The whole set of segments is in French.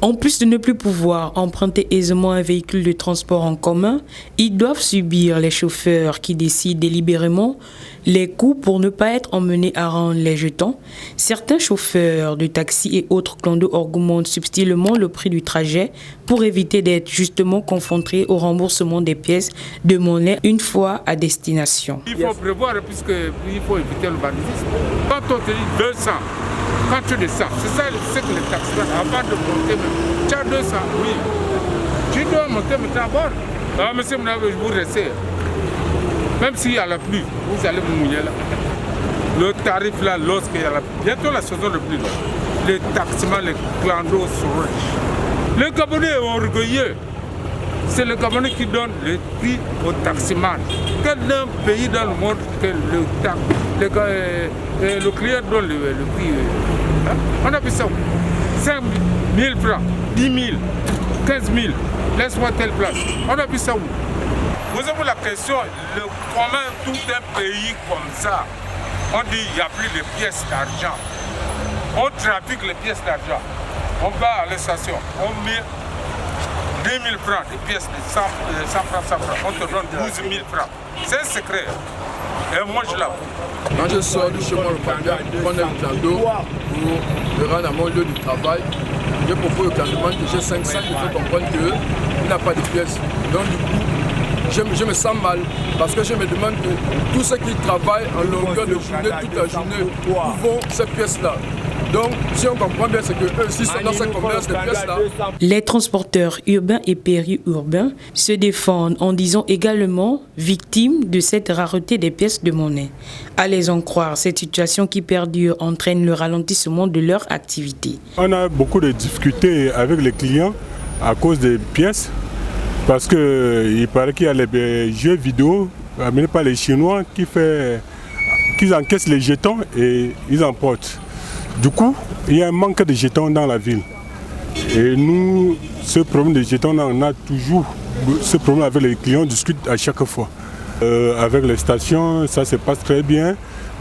En plus de ne plus pouvoir emprunter aisément un véhicule de transport en commun, ils doivent subir les chauffeurs qui décident délibérément les coûts pour ne pas être emmenés à rendre les jetons. Certains chauffeurs de taxi et autres clandos augmentent subtilement le prix du trajet pour éviter d'être justement confrontés au remboursement des pièces de monnaie une fois à destination. Il faut prévoir puisqu'il faut éviter le banditisme. Quand on te dit 200, quand tu descends, c'est ça ce que les taxis avant de monter, tu as 200, oui. Tu dois monter maintenant à bord. Ah, monsieur, vous restez. Même s'il y a la pluie, vous allez vous mouiller là. Le tarif là, lorsqu'il y a bientôt la saison de pluie, là, les taximans, les clandos sont riches. Les Gabonais sont orgueilleux. C'est le Gabonais qui donne le prix aux taximans. Quel pays dans le monde que le client donne le prix hein? On a vu ça. 5 000 francs, 10 000, 15 000, laisse-moi telle place. On a vu ça où? Vous avez la question, comment tout un pays comme ça, on dit qu'il n'y a plus de pièces d'argent. On trafique les pièces d'argent. On va à la station, on met 2 000 francs, des pièces de 100 francs, on te donne 12 000 francs. C'est un secret. Et moi je l'avoue. Quand je sors du chemin de Panda, je prends un clando pour me rendre à mon lieu de travail. Je propose au clandement que j'ai 500, il faut comprendre qu'il n'a pas de pièces. Donc du coup, je me sens mal parce que je me demande que tous ceux qui travaillent en longueur de journée, toute la journée, où vont ces pièces-là. Donc, si on comprend bien, c'est qu'eux aussi sont dans ce commerce de pièces-là. Les transporteurs urbains et périurbains se défendent en disant également victimes de cette rareté des pièces de monnaie. À les en croire, cette situation qui perdure entraîne le ralentissement de leur activité. On a beaucoup de difficultés avec les clients à cause des pièces parce qu'il paraît qu'il y a les jeux vidéo amenés par les Chinois qui encaissent les jetons et ils emportent. Du coup, il y a un manque de jetons dans la ville. Et nous, ce problème de jetons, on a toujours ce problème avec les clients, on discute à chaque fois. Avec les stations, ça se passe très bien.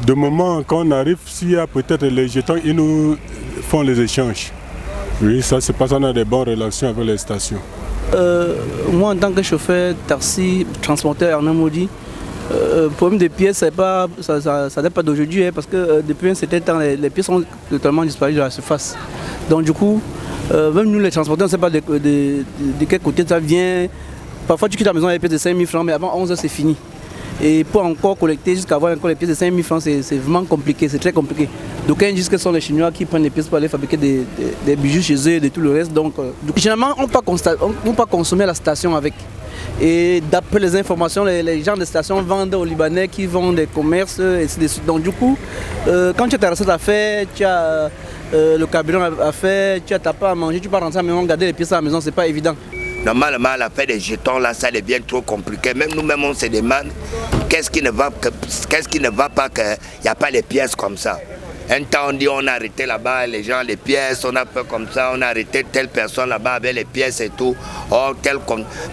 De moment, quand on arrive, s'il y a peut-être les jetons, ils nous font les échanges. Oui, ça se passe, on a des bonnes relations avec les stations. Moi, en tant que chauffeur taxi, transporteur en Amodi, le problème des pièces, ça date pas d'aujourd'hui, parce que depuis un certain temps, les pièces ont totalement disparu de la surface. Donc du coup, même nous les transporteurs, on ne sait pas de quel côté ça vient. Parfois tu quittes la maison avec des pièces de 5 000 francs, mais avant 11 h c'est fini. Et pour encore collecter, jusqu'à avoir encore les pièces de 5 000 francs, c'est vraiment compliqué, c'est très compliqué. Donc ils disent que ce sont les Chinois qui prennent les pièces pour aller fabriquer des bijoux chez eux et de tout le reste. Donc généralement, on ne peut pas consommer à la station avec. Et d'après les informations, les gens de station vendent aux Libanais qui vendent des commerces et ainsi de suite. Donc du coup, quand tu as ta recette à faire, tu as le carburant à faire, tu as ta part à manger, tu peux rentrer à la maison, garder les pièces à la maison, c'est pas évident. Normalement, l'affaire des jetons, là, ça devient trop compliqué. Même nous-mêmes, on se demande qu'est-ce qui ne va pas qu'il n'y a pas les pièces comme ça. Un temps, on dit on a arrêté là-bas les gens, les pièces, on a fait comme ça, on a arrêté telle personne là-bas avec les pièces et tout. Oh,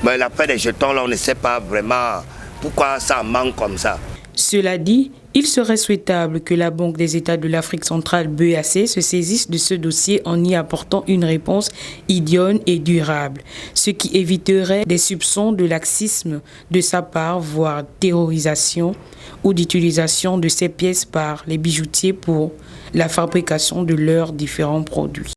mais l'affaire des jetons, là, on ne sait pas vraiment pourquoi ça manque comme ça. Cela dit, il serait souhaitable que la Banque des États de l'Afrique centrale, BEAC, se saisisse de ce dossier en y apportant une réponse idoine et durable, ce qui éviterait des soupçons de laxisme de sa part, voire terrorisation ou d'utilisation de ces pièces par les bijoutiers pour la fabrication de leurs différents produits.